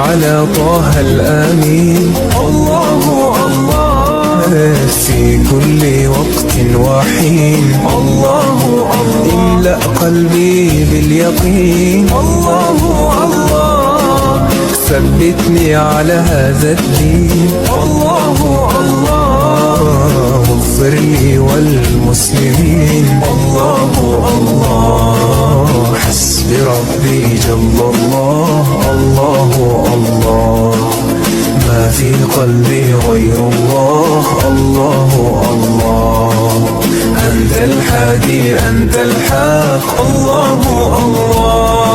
على طه الأمين. الله الله في كل وقت وحين. الله الله املأ قلبي باليقين. الله الله ثبتني على هذا الدين. الله الله اغفر لي والمسلمين. الله الله حسبي ربي جل الله. الله الله ما في قلبي غير الله. الله الله أنت الحادي أنت الحق. الله الله